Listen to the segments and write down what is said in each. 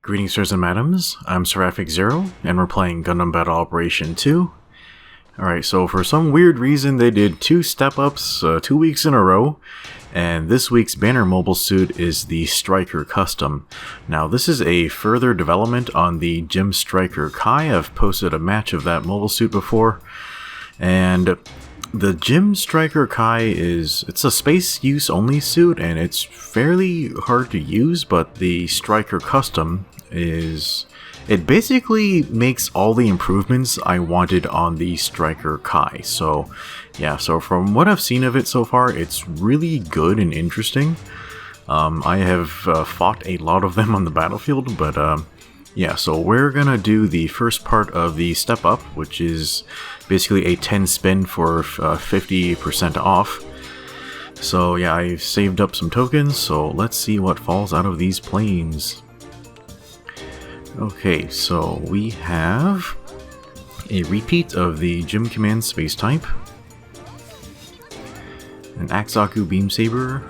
Greetings, sirs and madams. I'm Seraphic Zero, and we're playing Gundam Battle Operation 2. Alright, so for some weird reason, they did 2 step-ups 2 weeks in a row, and this week's banner mobile suit is the Striker Custom. Now, this is a further development on the Gym Striker Kai. I've posted a match of that mobile suit before, and the Gym Striker Kai it's a space use only suit, and it's fairly hard to use, but the Striker Custom it basically makes all the improvements I wanted on the Striker Kai. So yeah, so from what I've seen of it so far, it's really good and interesting. I have fought a lot of them on the battlefield, but yeah, so we're gonna do the first part of the step up, which is basically a 10 spin for 50% off. So yeah, I've saved up some tokens, so let's see what falls out of these planes. Okay, so we have a repeat of the Gym Command Space type, an Axaku Beam Saber.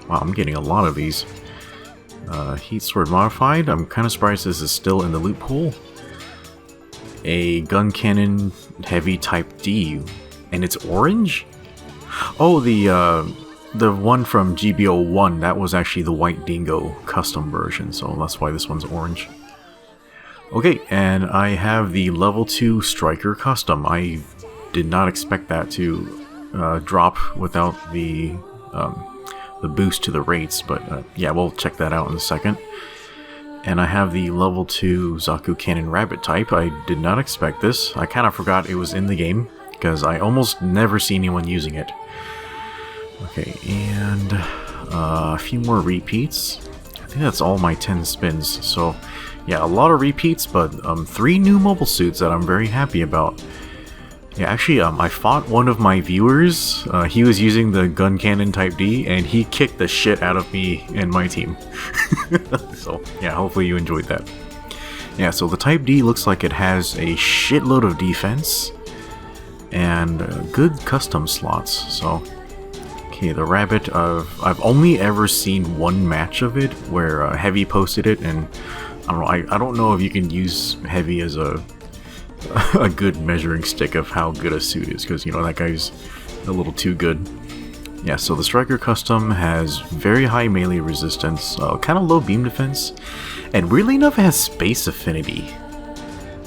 Wow, I'm getting a lot of these. Heat Sword Modified. I'm kind of surprised this is still in the loot pool. A Gun Cannon Heavy Type D, and it's orange? Oh, the one from GBO1, that was actually the White Dingo custom version, so that's why this one's orange. Okay, and I have the level 2 Striker Custom. I did not expect that to drop without the boost to the rates, but yeah, we'll check that out in a second. And I have the level 2 Zaku Cannon Rabbit type. I did not expect this. I kind of forgot it was in the game, because I almost never see anyone using it. Okay, and a few more repeats. I think that's all my 10 spins, so yeah, a lot of repeats, but 3 new mobile suits that I'm very happy about. Yeah, actually, I fought one of my viewers. He was using the Gun Cannon Type D, and he kicked the shit out of me and my team. So, yeah, hopefully you enjoyed that. Yeah, so the Type D looks like it has a shitload of defense and good custom slots. So, okay, the Rabbit, I've only ever seen one match of it where Heavy posted it, and I don't know, I don't know if you can use Heavy as a good measuring stick of how good a suit is, because, you know, that guy's a little too good. Yeah, so the Striker Custom has very high melee resistance, kind of low beam defense, and weirdly enough it has space affinity.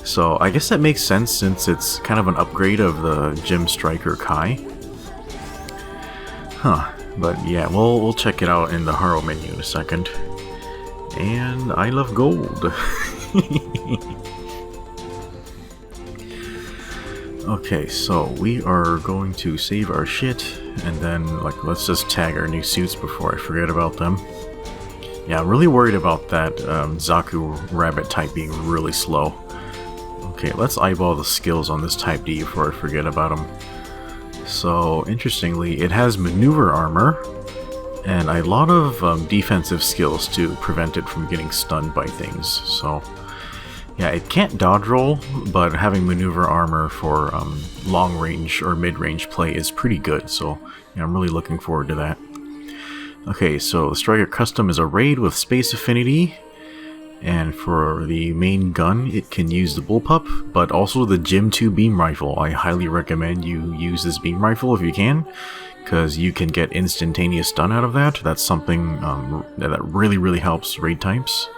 So I guess that makes sense since it's kind of an upgrade of the Gym Striker Kai. Huh, but yeah, we'll check it out in the Haro menu in a second. And I love gold. Okay, so we are going to save our shit, and then, like, let's just tag our new suits before I forget about them. Yeah, I'm really worried about that Zaku Rabbit type being really slow. Okay, let's eyeball the skills on this Type D before I forget about them. So, interestingly, it has maneuver armor, and a lot of defensive skills to prevent it from getting stunned by things. So yeah, it can't dodge roll, but having maneuver armor for long range or mid range play is pretty good, so yeah, I'm really looking forward to that. Okay, so the Striker Custom is a raid with space affinity, and for the main gun it can use the Bullpup, but also the Gym 2 beam rifle. I highly recommend you use this beam rifle if you can, because you can get instantaneous stun out of that. That's something that really helps raid types.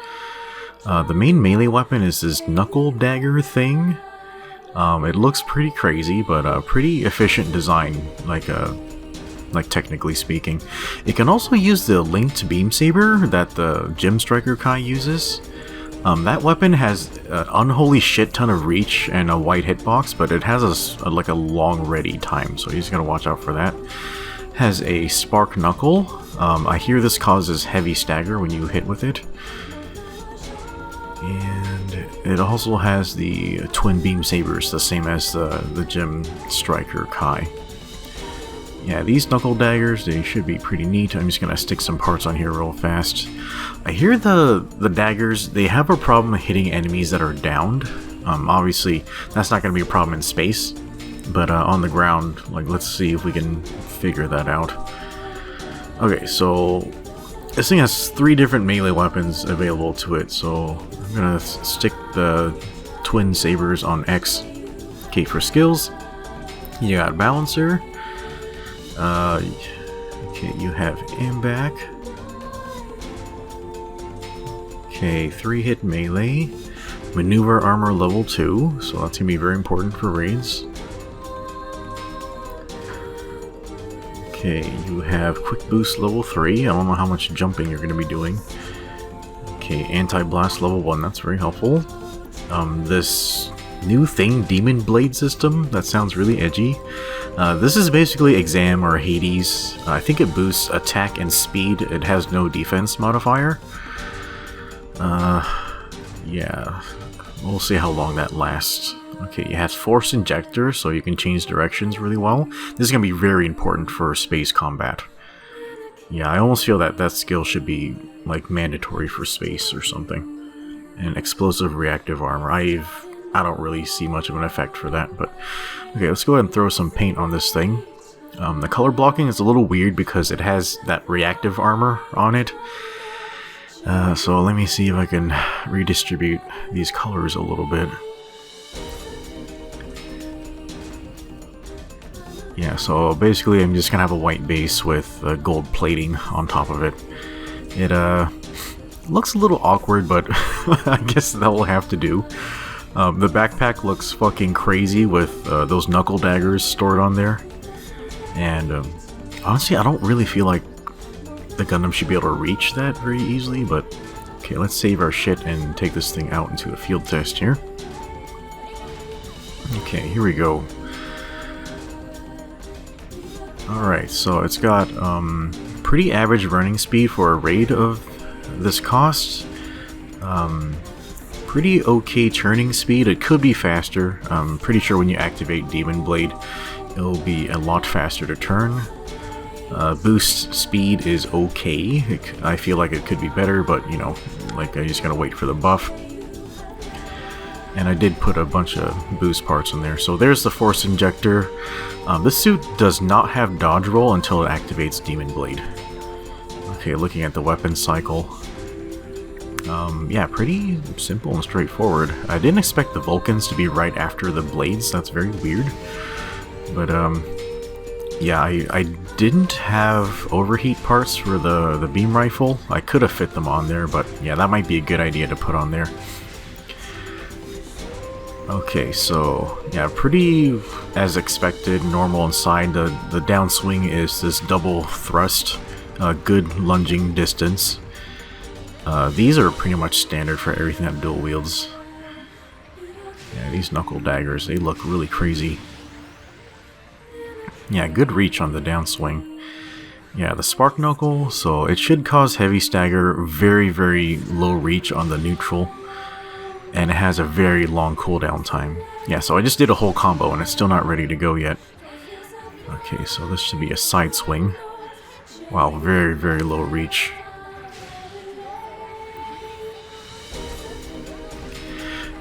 The main melee weapon is this knuckle dagger thing. It looks pretty crazy, but a pretty efficient design, like technically speaking. It can also use the linked beam saber that the Gym Striker Kai uses. That weapon has an unholy shit ton of reach and a wide hitbox, but it has like a long ready time, so you just gotta watch out for that. Has a spark knuckle. I hear this causes heavy stagger when you hit with it. And it also has the twin beam sabers, the same as the Gym Striker Kai. Yeah, these knuckle daggers, they should be pretty neat. I'm just gonna stick some parts on here real fast. I hear the daggers, they have a problem hitting enemies that are downed. Obviously, that's not gonna be a problem in space, but on the ground, like, let's see if we can figure that out. Okay, so this thing has 3 different melee weapons available to it, so gonna stick the twin sabers on X. Okay, for skills, you got Balancer. Okay, you have Back. Okay, 3-hit melee. Maneuver armor level 2, so that's gonna be very important for raids. Okay, you have quick boost level 3. I don't know how much jumping you're gonna be doing. Okay, anti-blast level 1, that's very helpful. This new thing, Demon Blade system, that sounds really edgy. This is basically Exam or Hades. I think it boosts attack and speed. It has no defense modifier. Yeah, we'll see how long that lasts. Okay, it has Force Injector, so you can change directions really well. This is going to be very important for space combat. Yeah, I almost feel that that skill should be, like, mandatory for space or something. And Explosive Reactive Armor. I don't really see much of an effect for that, but... Okay, let's go ahead and throw some paint on this thing. The color blocking is a little weird because it has that reactive armor on it. So let me see if I can redistribute these colors a little bit. Yeah, so basically I'm just gonna have a white base with gold plating on top of it. It looks a little awkward, but I guess that will have to do. The backpack looks fucking crazy with those knuckle daggers stored on there. And honestly, I don't really feel like the Gundam should be able to reach that very easily, but okay, let's save our shit and take this thing out into a field test here. Okay, here we go. Alright, so it's got pretty average running speed for a raid of this cost. Pretty okay turning speed. It could be faster. I'm pretty sure when you activate Demon Blade, it'll be a lot faster to turn. Boost speed is okay. I feel like it could be better, but you know, like I just gotta wait for the buff. And I did put a bunch of boost parts in there. So there's the Force Injector. This suit does not have dodge roll until it activates Demon Blade. Okay, looking at the weapon cycle. Yeah, pretty simple and straightforward. I didn't expect the Vulcans to be right after the blades. That's very weird. But, yeah, I didn't have overheat parts for the beam rifle. I could have fit them on there, but yeah, that might be a good idea to put on there. Okay, so yeah, pretty as expected, normal inside. The downswing is this double thrust, good lunging distance. These are pretty much standard for everything that dual wields. Yeah, these knuckle daggers, they look really crazy. Yeah, good reach on the downswing. Yeah, the spark knuckle, so it should cause heavy stagger, very, very low reach on the neutral. And it has a very long cooldown time. Yeah, so I just did a whole combo and it's still not ready to go yet. Okay, so this should be a side swing. Wow, very, very low reach.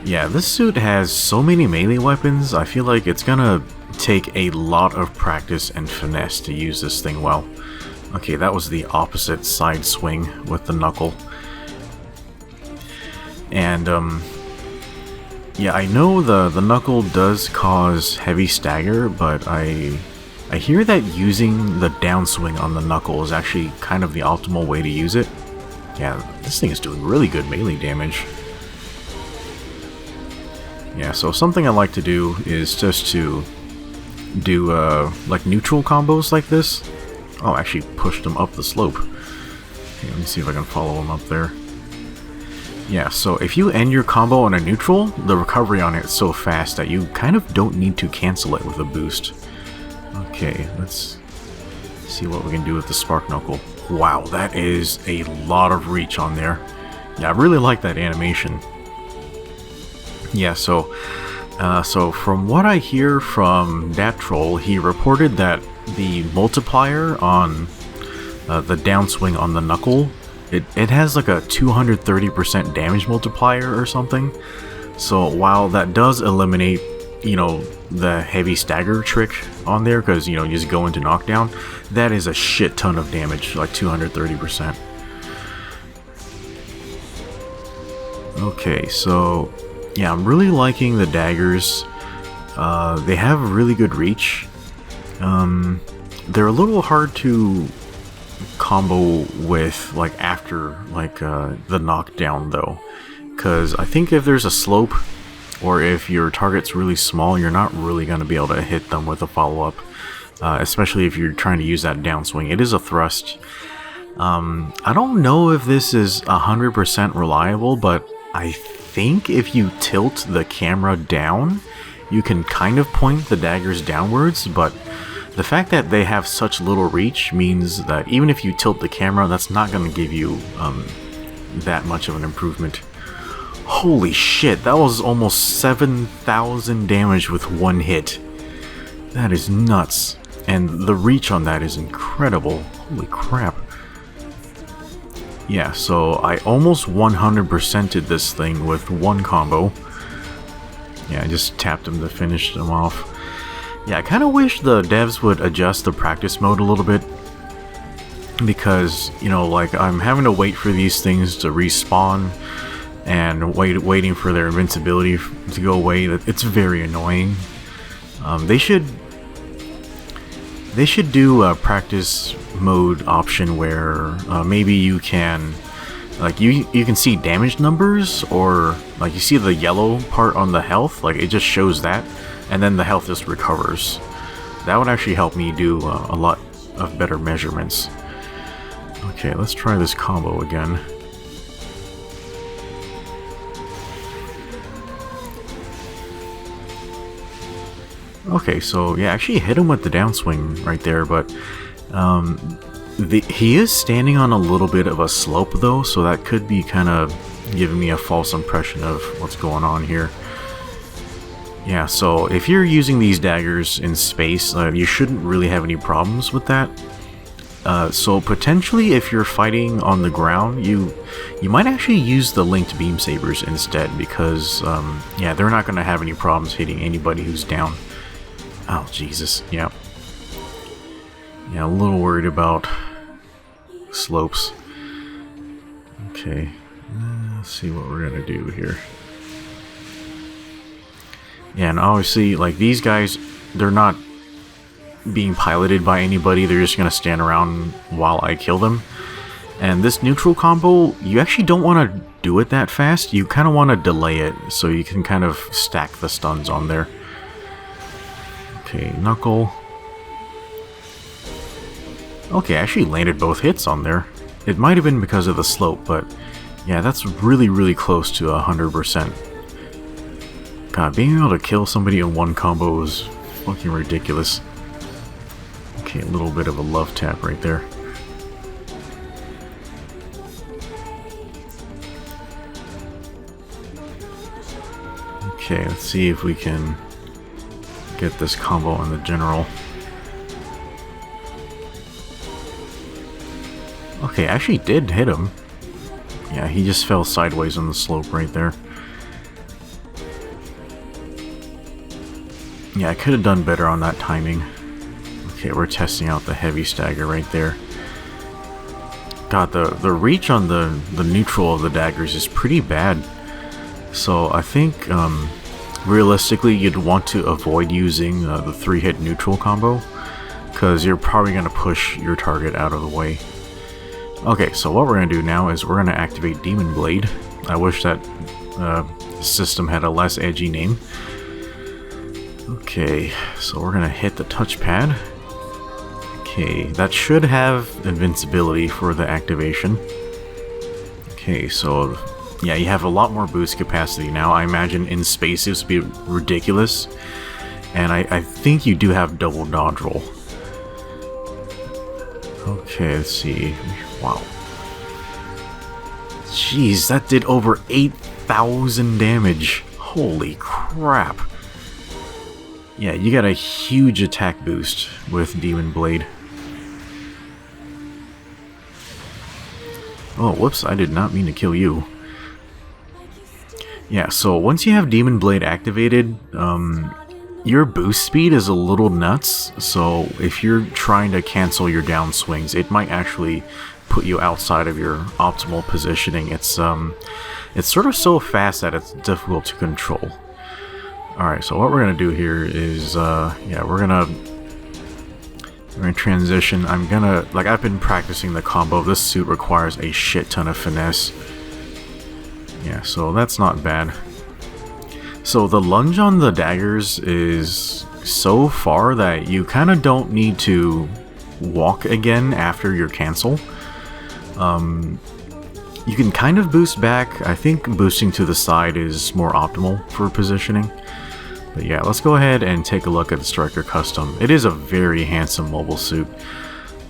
Yeah, this suit has so many melee weapons, I feel like it's gonna take a lot of practice and finesse to use this thing well. Okay, that was the opposite side swing with the knuckle. And, yeah, I know the knuckle does cause heavy stagger, but I hear that using the downswing on the knuckle is actually kind of the optimal way to use it. Yeah, this thing is doing really good melee damage. Yeah, so something I like to do is just to do like neutral combos like this. Oh, I actually pushed them up the slope. Okay, let me see if I can follow them up there. Yeah, so if you end your combo on a neutral, the recovery on it is so fast that you kind of don't need to cancel it with a boost. Okay, let's see what we can do with the Spark Knuckle. Wow, that is a lot of reach on there. Yeah, I really like that animation. Yeah, so from what I hear from that troll, he reported that the multiplier on the downswing on the knuckle, it has like a 230% damage multiplier or something. So while that does eliminate, you know, the heavy stagger trick on there, because, you know, you just go into knockdown, that is a shit ton of damage, like 230%. Okay, so yeah, I'm really liking the daggers. They have really good reach. They're a little hard to combo with, like, after, like, the knockdown, though. Because I think if there's a slope, or if your target's really small, you're not really going to be able to hit them with a follow-up. Especially if you're trying to use that downswing. It is a thrust. I don't know if this is 100% reliable, but I think if you tilt the camera down, you can kind of point the daggers downwards, but the fact that they have such little reach means that even if you tilt the camera, that's not going to give you that much of an improvement. Holy shit, that was almost 7,000 damage with one hit. That is nuts. And the reach on that is incredible. Holy crap. Yeah, so I almost 100%ed this thing with one combo. Yeah, I just tapped him to finish them off. Yeah, I kind of wish the devs would adjust the practice mode a little bit. Because, you know, like, I'm having to wait for these things to respawn. And waiting for their invincibility to go away. It's very annoying. They should do a practice mode option where maybe you can, like, you can see damage numbers, or like you see the yellow part on the health, like it just shows that, and then the health just recovers. That would actually help me do a lot of better measurements. Okay, let's try this combo again. Okay, so yeah, actually hit him with the downswing right there, but he is standing on a little bit of a slope though, so that could be kind of giving me a false impression of what's going on here. Yeah, so if you're using these daggers in space, you shouldn't really have any problems with that. So potentially if you're fighting on the ground, you might actually use the linked beam sabers instead, because yeah, they're not going to have any problems hitting anybody who's down. Oh, Jesus. Yeah. Yeah, a little worried about slopes. Okay. Let's see what we're gonna do here. Yeah, and obviously, like, these guys, they're not being piloted by anybody. They're just gonna stand around while I kill them. And this neutral combo, you actually don't want to do it that fast. You kind of want to delay it so you can kind of stack the stuns on there. Okay, Knuckle. Okay, I actually landed both hits on there. It might have been because of the slope, but yeah, that's really, really close to 100%. God, being able to kill somebody in one combo is fucking ridiculous. Okay, a little bit of a love tap right there. Okay, let's see if we can get this combo on the general. Okay, I actually did hit him. Yeah, he just fell sideways on the slope right there. Yeah, I could have done better on that timing. Okay, we're testing out the heavy stagger right there. God, the reach on the neutral of the daggers is pretty bad. So I think realistically you'd want to avoid using the 3-hit neutral combo, because you're probably going to push your target out of the way. Okay, so what we're going to do now is we're going to activate Demon Blade. I wish that system had a less edgy name. Okay, so we're going to hit the touchpad. Okay, that should have invincibility for the activation. Okay, so yeah, you have a lot more boost capacity now. I imagine in space this would be ridiculous. And I think you do have double dodge roll. Okay, let's see. Wow. Jeez, that did over 8,000 damage. Holy crap. Yeah, you got a huge attack boost with Demon Blade. Oh, whoops, I did not mean to kill you. Yeah, so once you have Demon Blade activated, your boost speed is a little nuts, so if you're trying to cancel your down swings, it might actually put you outside of your optimal positioning. It's sort of so fast that it's difficult to control. Alright, so what we're gonna do here is, yeah, we're gonna transition. I've been practicing the combo. This suit requires a shit ton of finesse. Yeah, so that's not bad. So the lunge on the daggers is so far that you kind of don't need to walk again after your cancel. You can kind of boost back. I think boosting to the side is more optimal for positioning. But yeah, let's go ahead and take a look at the Striker Custom. It is a very handsome mobile suit.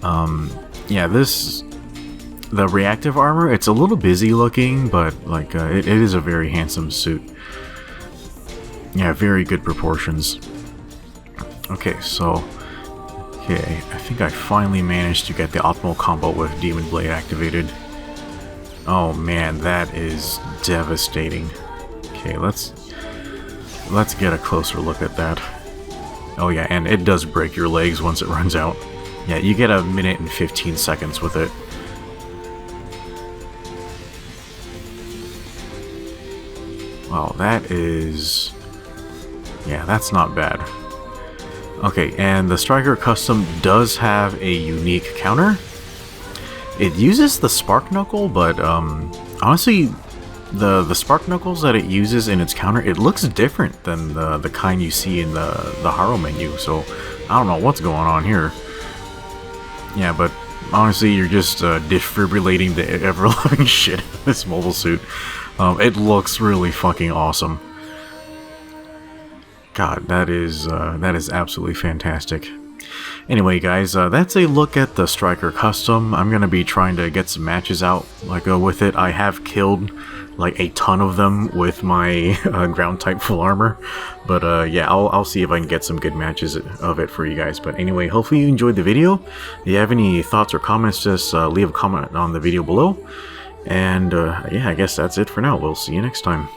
Yeah, the reactive armor, it's a little busy looking, but like it is a very handsome suit. Yeah, very good proportions. Okay, so I think I finally managed to get the optimal combo with Demon Blade activated. Oh man, that is devastating. Okay, let's get a closer look at that. Oh yeah, and it does break your legs once it runs out. Yeah, you get 1 minute and 15 seconds with it. Wow, that is... yeah, that's not bad. Okay, and the Striker Custom does have a unique counter. It uses the Spark Knuckle, but honestly, the Spark Knuckles that it uses in its counter, it looks different than the kind you see in the Haro menu, so I don't know what's going on here. Yeah, but honestly, you're just defibrillating the ever-loving shit out of this mobile suit. It looks really fucking awesome. God, that is absolutely fantastic. Anyway, guys, that's a look at the Striker Custom. I'm gonna be trying to get some matches out, like with it. I have killed like a ton of them with my ground type full armor, but yeah, I'll see if I can get some good matches of it for you guys. But anyway, hopefully you enjoyed the video. If you have any thoughts or comments, just leave a comment on the video below. And yeah, I guess that's it for now. We'll see you next time.